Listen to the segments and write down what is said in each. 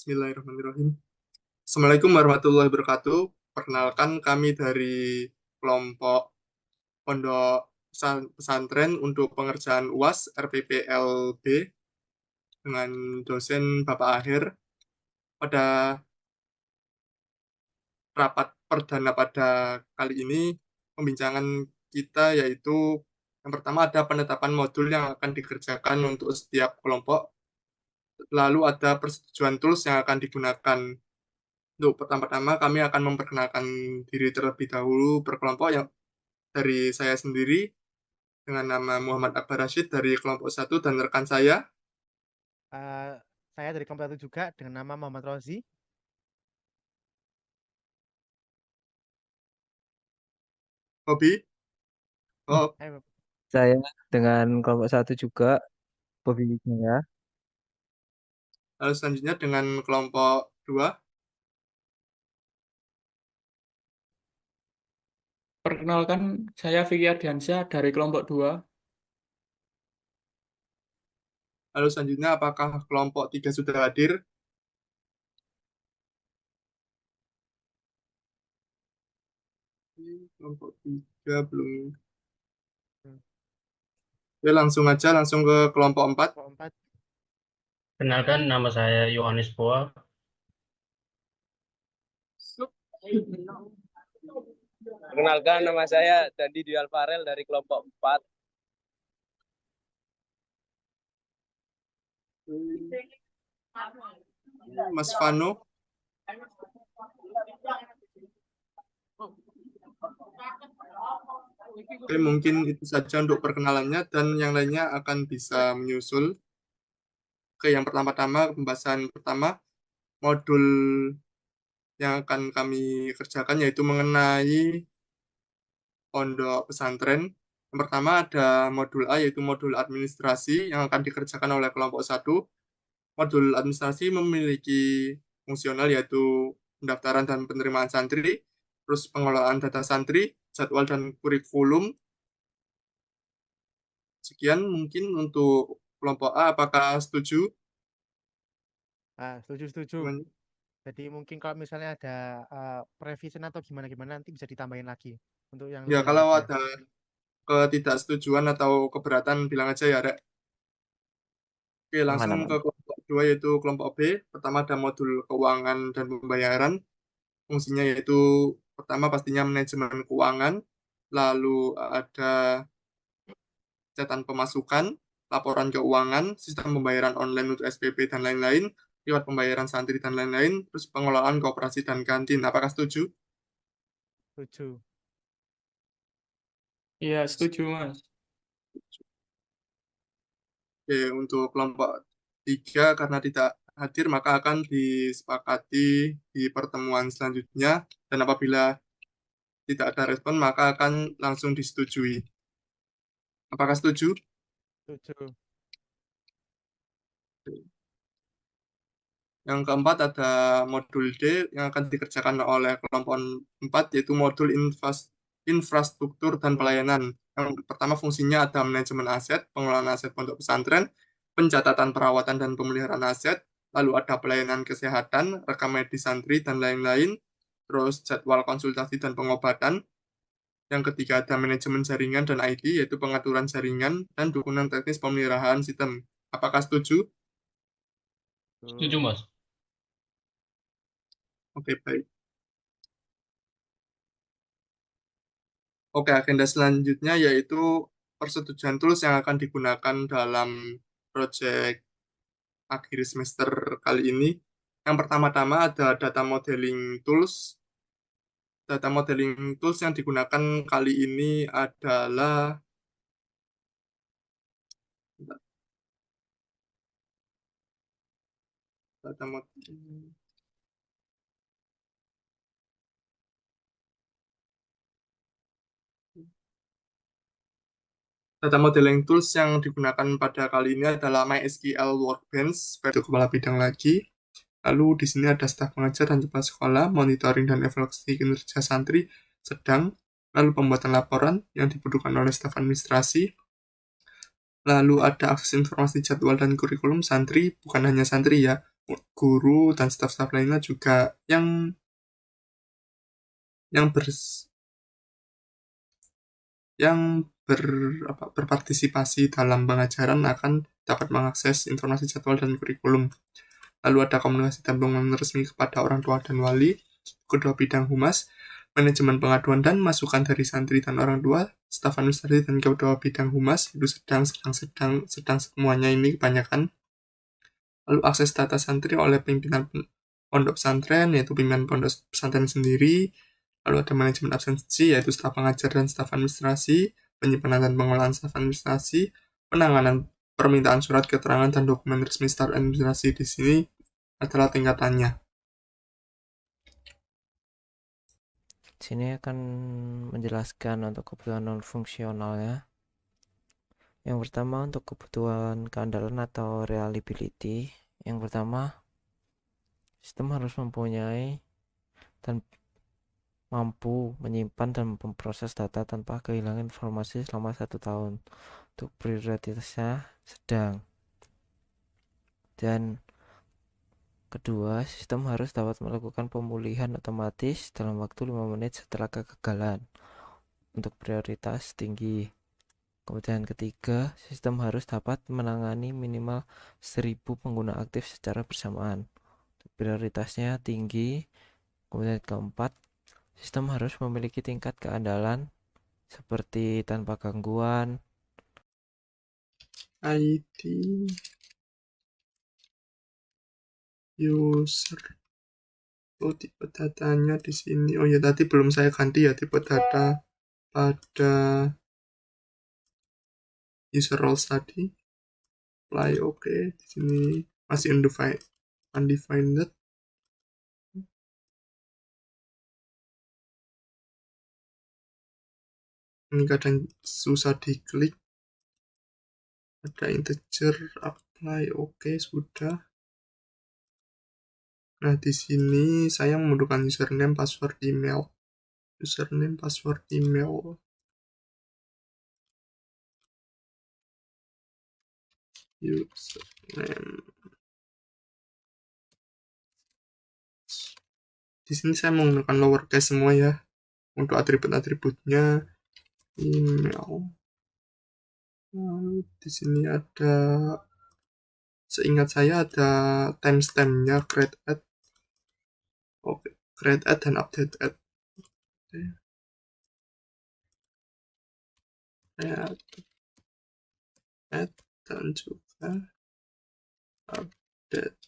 Bismillahirrahmanirrahim. Assalamualaikum warahmatullahi wabarakatuh. Perkenalkan kami dari kelompok Pondok Pesantren untuk pengerjaan UAS RPPLB dengan dosen Bapak Akhir. Pada rapat perdana pada kali ini, pembincangan kita yaitu yang pertama ada penetapan modul yang akan dikerjakan untuk setiap kelompok, lalu ada persetujuan tools yang akan digunakan. Untuk pertama-tama kami akan memperkenalkan diri terlebih dahulu berkelompok yang dari saya sendiri dengan nama Muhammad Akbar Rashid dari kelompok satu dan rekan saya Eh, saya dari kelompok satu juga dengan nama Muhammad Rozi. Hobi. Oh, Eh, Saya dengan kelompok satu juga, Bobi Wijaya. lalu selanjutnya dengan kelompok dua, Perkenalkan, saya Vicky Ardiansyah dari kelompok 2. lalu selanjutnya apakah kelompok tiga sudah hadir? Kelompok tiga belum. hmm, Oke, langsung aja langsung ke kelompok empat. kelompok empat. Kenalkan, nama saya Yohanes Boa. Perkenalkan, nama saya Dandi Dwi Alfarel dari kelompok 4. Mas Vano. Oke, mungkin itu saja untuk perkenalannya dan yang lainnya akan bisa menyusul. Oke, yang pertama-tama pembahasan pertama modul yang akan kami kerjakan yaitu mengenai pondok pesantren. Yang pertama ada modul A yaitu modul administrasi yang akan dikerjakan oleh kelompok satu. Modul administrasi memiliki fungsional yaitu pendaftaran dan penerimaan santri, terus pengelolaan data santri, jadwal dan kurikulum. Sekian mungkin untuk kelompok A, apakah setuju? Setuju, setuju. Jadi mungkin kalau misalnya ada revision atau gimana-gimana nanti bisa ditambahin lagi untuk yang Ya, lebih kalau lanjutnya. ada ketidaksetujuan atau keberatan bilang aja ya, Rek. Oke, langsung Aman-aman. ke kelompok dua yaitu kelompok B. Pertama ada modul keuangan dan pembayaran. Fungsinya yaitu pertama pastinya manajemen keuangan, lalu ada catatan pemasukan, laporan keuangan, sistem pembayaran online untuk SPP dan lain-lain, lewat pembayaran santri dan lain-lain, terus pengelolaan koperasi dan kantin. Apakah setuju? Setuju. Iya, setuju, Mas. Oke, untuk kelompok tiga karena tidak hadir maka akan disepakati di pertemuan selanjutnya dan apabila tidak ada respon maka akan langsung disetujui. Apakah setuju? Setuju. Yang keempat ada modul D yang akan dikerjakan oleh kelompok 4 yaitu modul infrastruktur dan pelayanan. Yang pertama fungsinya ada manajemen aset, pengelolaan aset pondok pesantren, pencatatan perawatan dan pemeliharaan aset, lalu ada pelayanan kesehatan, rekam medis santri dan lain-lain, terus jadwal konsultasi dan pengobatan. Yang ketiga ada manajemen jaringan dan IT yaitu pengaturan jaringan dan dukungan teknis pemeliharaan sistem. Apakah setuju? Setuju, Tuh. Mas. Oke, baik. Oke, agenda selanjutnya yaitu persetujuan tools yang akan digunakan dalam proyek akhir semester kali ini. Yang pertama-tama ada data modeling tools. Data modeling tools yang digunakan kali ini adalah data modeling. Data modeling tools yang digunakan pada kali ini adalah MySQL Workbench sebagai kepala bidang lagi. Lalu di sini ada staf pengajar dan kepala sekolah, monitoring dan evaluasi kinerja santri sedang, lalu pembuatan laporan yang dibutuhkan oleh staf administrasi, lalu ada akses informasi jadwal dan kurikulum santri, bukan hanya santri ya, guru dan staf-staf lainnya juga yang yang ber yang berpartisipasi dalam pengajaran akan dapat mengakses informasi jadwal dan kurikulum. Lalu ada komunikasi dan pengumuman resmi kepada orang tua dan wali, kedua bidang humas, manajemen pengaduan dan masukan dari santri dan orang tua, staf administrasi dan kedua bidang humas, itu sedang semuanya ini kebanyakan. Lalu akses data santri oleh pimpinan pondok pesantren, yaitu pimpinan pondok pesantren sendiri. Lalu ada manajemen absensi, yaitu staf pengajar dan staf administrasi, penyimpanan dan pengolahan staf administrasi, penanganan permintaan surat keterangan dan dokumen resmi staf administrasi. Di sini adalah tingkatannya. Sini akan menjelaskan untuk kebutuhan non fungsionalnya. Yang pertama untuk kebutuhan keandalan atau reliability. Yang pertama, sistem harus mempunyai dan mampu menyimpan dan memproses data tanpa kehilangan informasi selama 1 tahun. Untuk prioritasnya sedang. Dan kedua, sistem harus dapat melakukan pemulihan otomatis dalam waktu 5 menit setelah kegagalan. Untuk prioritas tinggi. Kemudian ketiga, sistem harus dapat menangani minimal 1000 pengguna aktif secara bersamaan. Untuk prioritasnya tinggi. Kemudian keempat, sistem harus memiliki tingkat keandalan seperti tanpa gangguan, ID user. Oh, tipe datanya di sini. Oh ya, tadi belum saya ganti ya tipe data pada user roles tadi. Apply oke. Di sini masih undefined. Ini kadang susah diklik. Ada integer, apply oke, sudah. Nah, di sini saya membutuhkan username, password, email. Username, password, email. Username. Di sini saya menggunakan lowercase semua ya. Untuk atribut-atributnya, email. Lalu di sini ada, seingat saya ada timestampnya, create add. Oke, create add dan update add. Oke. Add dan juga update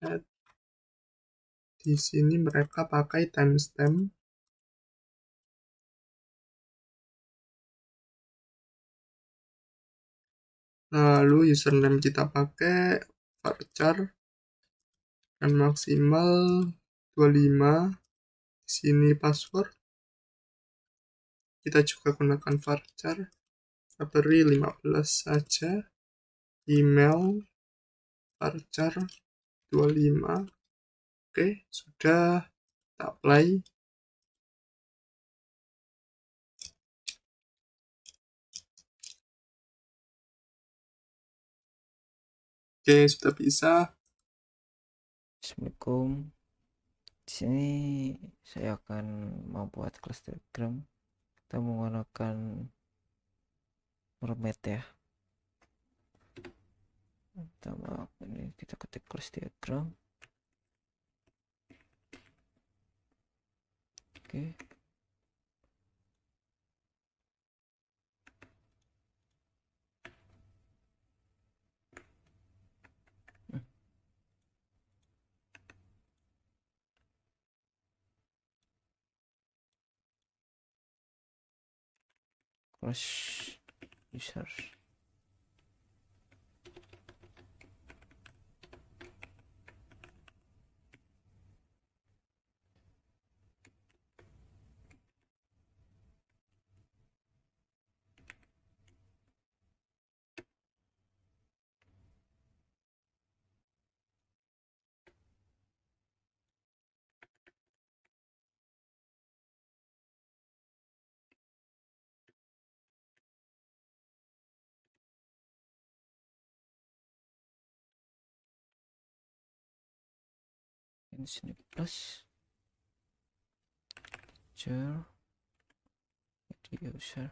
add. Di sini mereka pakai timestamp. Lalu username kita pakai varchar dan maksimal 25. Di sini password kita juga gunakan varchar, beri 15 saja. Email varchar 25. Oke, sudah kita apply. Oke, sudah bisa. Assalamualaikum. Di sini saya akan membuat kelas Telegram. Kita menggunakan format ya. Pertama ini kita ketik kelas Telegram. Oke. Kelas user. di sini plus user jadi user.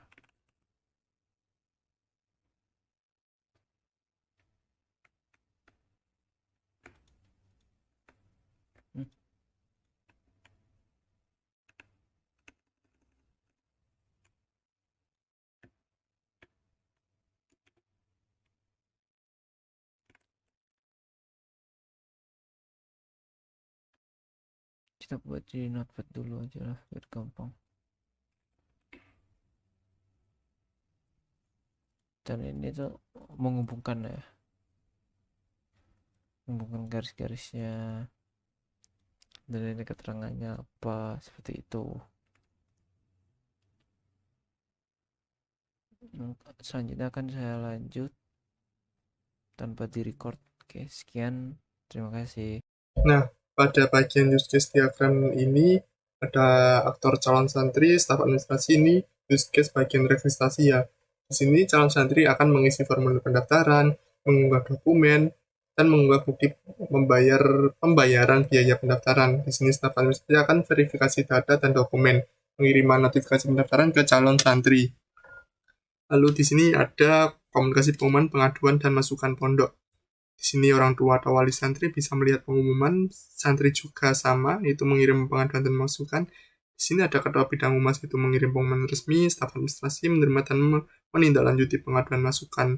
Kita buat di notepad dulu aja lah biar gampang. Dan ini tuh menghubungkan ya, menghubungkan garis-garisnya, dan ini keterangannya apa, seperti itu. Selanjutnya akan saya lanjut tanpa di record. Oke, sekian, terima kasih. Nah, pada bagian use case diagram ini ada aktor calon santri, staf administrasi. Ini use case bagian registrasi ya. Di sini calon santri akan mengisi formulir pendaftaran, mengunggah dokumen, dan mengunggah bukti pembayaran biaya pendaftaran. Di sini staf administrasi akan verifikasi data dan dokumen, pengiriman notifikasi pendaftaran ke calon santri. Lalu di sini ada komunikasi pengumuman, pengaduan, dan masukan pondok. Di sini orang tua atau wali santri bisa melihat pengumuman, santri juga sama, yaitu mengirim pengaduan dan masukan. Di sini ada ketua bidang humas, yaitu mengirim pengumuman resmi, staf administrasi menerima dan menindaklanjuti pengaduan masukan.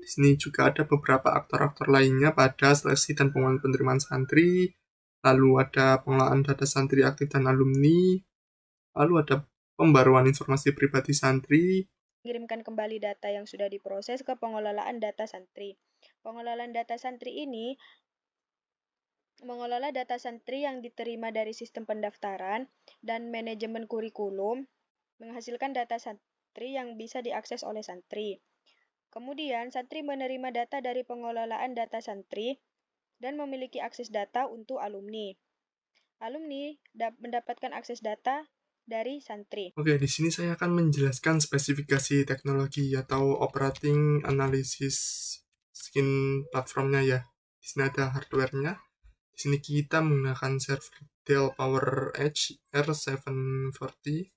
Di sini juga ada beberapa aktor-aktor lainnya pada seleksi dan pengumuman penerimaan santri, lalu ada pengelolaan data santri aktif dan alumni, lalu ada pembaruan informasi pribadi santri, mengirimkan kembali data yang sudah diproses ke pengelolaan data santri. Pengelolaan data santri ini mengelola data santri yang diterima dari sistem pendaftaran dan manajemen kurikulum, menghasilkan data santri yang bisa diakses oleh santri. Kemudian, santri menerima data dari pengelolaan data santri dan memiliki akses data untuk alumni. Alumni mendapatkan akses data dari santri. Oke, di sini saya akan menjelaskan spesifikasi teknologi atau operating analysis skin platformnya ya. Di sini ada hardware-nya. Di sini kita menggunakan server Dell PowerEdge R740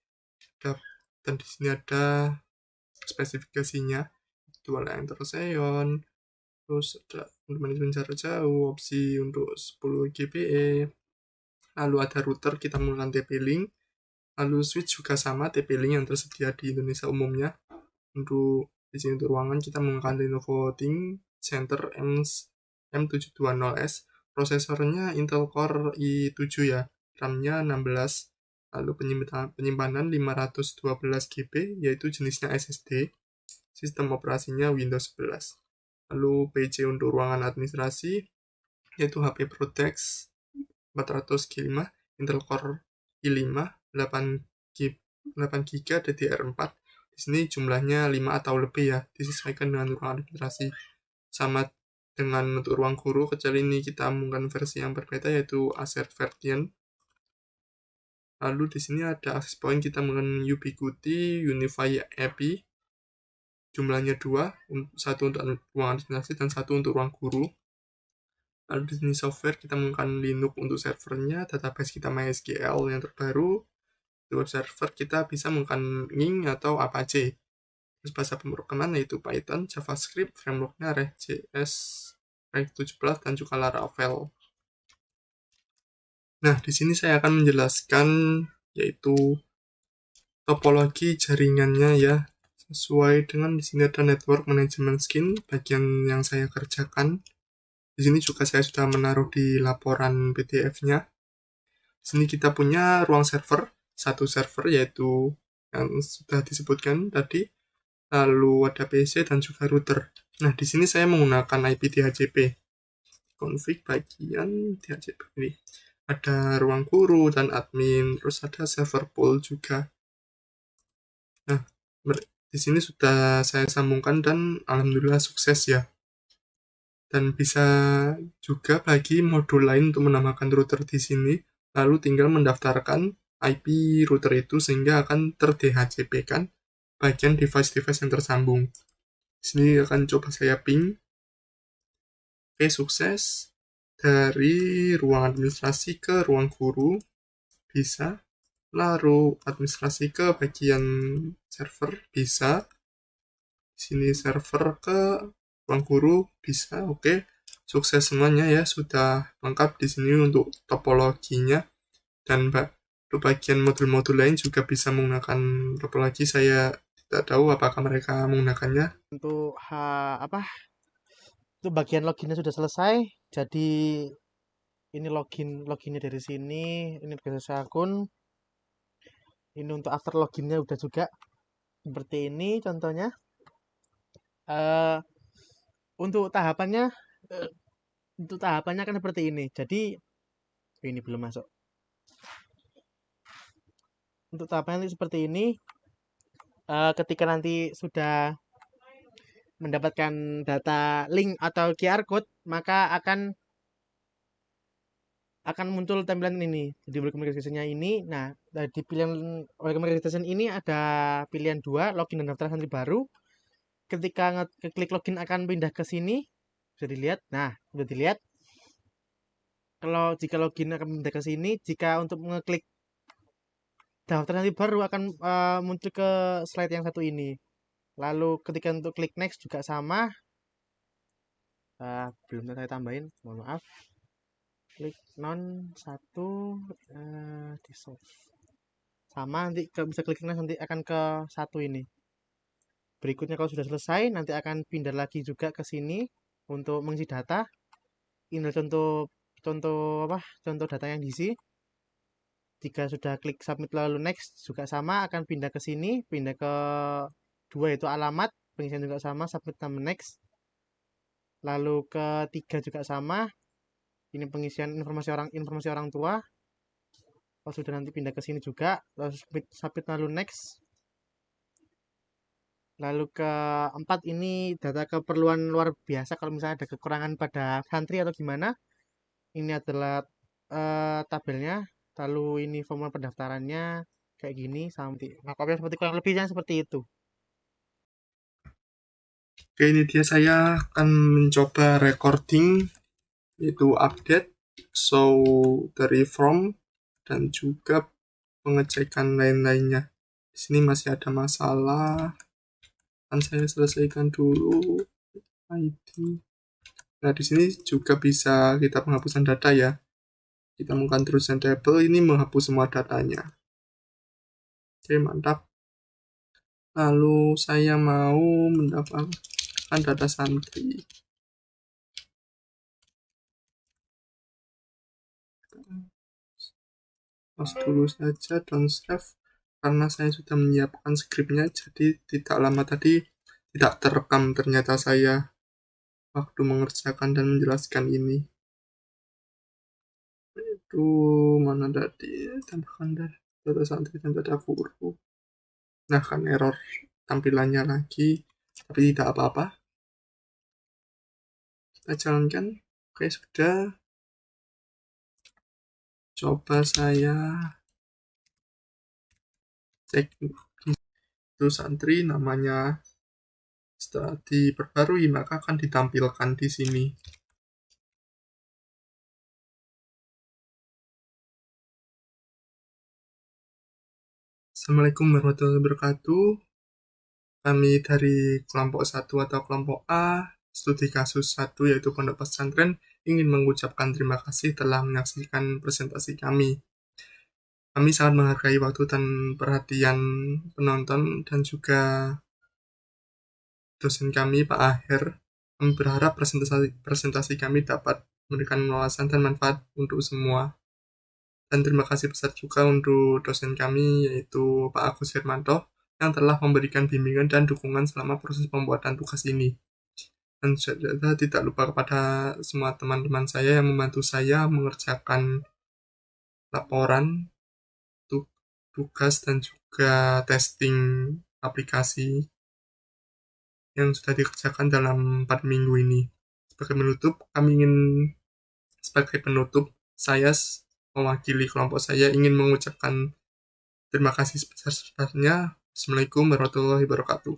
dan di sini ada spesifikasinya. Dual Enter Xeon, terus ada untuk manajemen jarak jauh, opsi untuk 10 GBE. Lalu ada router, kita menggunakan TP-Link. Lalu switch juga sama, TP-Link yang tersedia di Indonesia umumnya. Untuk di sini untuk ruangan kita menggunakan Lenovo ThinkCenter M720S. Prosesornya Intel Core i7 ya, RAM-nya 16. Lalu penyimpanan 512 GB, yaitu jenisnya SSD. Sistem operasinya Windows 11. Lalu PC untuk ruangan administrasi, yaitu HP Protex 400G5, Intel Core i5, 8GB DDR4. Di sini jumlahnya 5 atau lebih ya, disesuaikan dengan ruang administrasi. Sama dengan untuk ruang guru, kecuali ini kita menggunakan versi yang berbeda, yaitu Acer Version. Lalu di sini ada access point, kita menggunakan Ubiquiti Unify API. Jumlahnya 2, satu untuk ruang administrasi dan satu untuk ruang guru. Lalu di sini software, kita menggunakan Linux untuk servernya, database kita MySQL yang terbaru. Di web server kita bisa menggunakan Ning atau Apache. Terus bahasa pemrograman yaitu Python, JavaScript, frameworknya React.js, React 17 dan juga Laravel. Nah, di sini saya akan menjelaskan yaitu topologi jaringannya ya. Sesuai dengan di sini ada network management skin, bagian yang saya kerjakan. Di sini juga saya sudah menaruh di laporan PDF-nya. Di sini kita punya ruang server, satu server yaitu yang sudah disebutkan tadi. Lalu ada PC dan juga router. Nah, di sini saya menggunakan IP DHCP. Config bagian DHCP ini. Ada ruang guru dan admin, terus ada server pool juga. Nah, di sini sudah saya sambungkan dan alhamdulillah sukses ya. Dan bisa juga bagi modul lain untuk menambahkan router di sini, lalu tinggal mendaftarkan IP router itu sehingga akan ter-DHCP-kan bagian device-device yang tersambung. Di sini akan coba saya ping. Oke, sukses. dari ruang administrasi ke ruang guru, bisa. Lalu administrasi ke bagian server, bisa. Sini server ke ruang guru, bisa. Oke, sukses semuanya ya, sudah lengkap di sini untuk topologinya. Dan untuk bagian modul-modul lain juga bisa menggunakan topologi. Saya tidak tahu apakah mereka menggunakannya. Untuk itu bagian loginnya sudah selesai. Jadi ini loginnya dari sini, ini akses akun. Ini untuk after loginnya udah juga seperti ini contohnya. Untuk tahapannya akan seperti ini. Jadi ini belum masuk. Untuk tahapannya seperti ini. Ketika nanti sudah mendapatkan data link atau QR code, maka akan muncul tampilan ini. Jadi welcome registration-nya ini. Nah, di pilihan welcome registration ini ada pilihan 2, login dan daftar santri baru. Ketika klik login akan pindah ke sini. Bisa dilihat. Nah, sudah dilihat. Jika login akan pindah ke sini, jika untuk mengeklik daftar santri baru akan muncul ke slide yang satu ini. Lalu ketika untuk klik next juga sama. Belum saya tambahin, mohon maaf. Klik non 1 di solve. Sama, nanti bisa klik next, nanti akan ke 1 ini. Berikutnya kalau sudah selesai, nanti akan pindah lagi juga ke sini untuk mengisi data. Ini contoh data yang diisi. Jika sudah klik submit lalu next juga sama, akan pindah ke sini, pindah ke 2 yaitu alamat, pengisian juga sama, submit tambah next. Lalu ke 3 juga sama. Ini pengisian informasi orang tua. Kalau sudah nanti pindah ke sini juga, lalu submit lalu next. Lalu ke 4 ini data keperluan luar biasa kalau misalnya ada kekurangan pada santri atau gimana. Ini adalah tabelnya. Lalu ini formulir pendaftarannya kayak gini sampai. Nah, kopnya seperti kurang lebihnya seperti itu. Oke, ini dia saya akan mencoba recording, yaitu update, show dari from, dan juga pengecekan lain-lainnya. Di sini masih ada masalah. Akan saya selesaikan dulu. ID. Nah, di sini juga bisa kita penghapusan data ya. Kita menggunakan terus table, ini menghapus semua datanya. Oke, mantap. Lalu saya mau mendapatkan data santri. Close dulu saja, don't save. Karena saya sudah menyiapkan skripnya, jadi tidak lama tadi tidak terekam ternyata saya waktu mengerjakan dan menjelaskan ini. Itu mana tadi? Tambahkan data santri dan data guru. Nah, kan error tampilannya lagi, tapi tidak apa-apa. Kita jalankan. Oke, sudah. Coba saya cek itu santri namanya. Setelah diperbarui maka akan ditampilkan di sini. Assalamualaikum warahmatullahi wabarakatuh. Kami dari kelompok 1 atau kelompok A, studi kasus 1 yaitu Pondok Pesantren, ingin mengucapkan terima kasih telah menyaksikan presentasi kami. Kami sangat menghargai waktu dan perhatian penonton dan juga dosen kami, Pak Aher. Kami berharap presentasi kami dapat memberikan wawasan dan manfaat untuk semua. Dan terima kasih besar juga untuk dosen kami, yaitu Pak Agus Firmanto, yang telah memberikan bimbingan dan dukungan selama proses pembuatan tugas ini. Dan juga tidak lupa kepada semua teman-teman saya yang membantu saya mengerjakan laporan, tugas, dan juga testing aplikasi yang sudah dikerjakan dalam 4 minggu ini. Sebagai penutup, saya mewakili kelompok saya ingin mengucapkan terima kasih sebesar-besarnya. Assalamualaikum warahmatullahi wabarakatuh.